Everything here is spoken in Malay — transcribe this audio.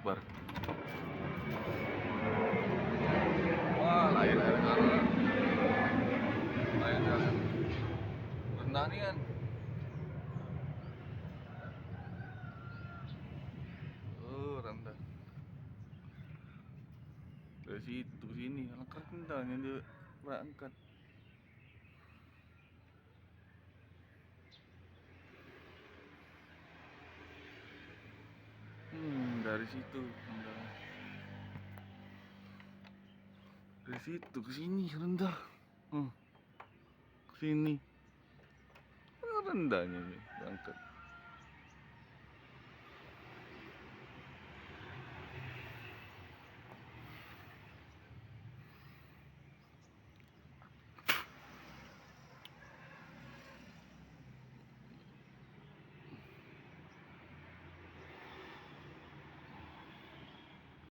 Akbar. Wah, lain sekarang. Lain sekarang. Rendah nih kan. Oh, rendah. Dari situ ke sini, angkat rendahnya dia berangkat. Dari situ rendah. Dari situ ke sini rendah. Ke sini. Rendahnya nih berangkat.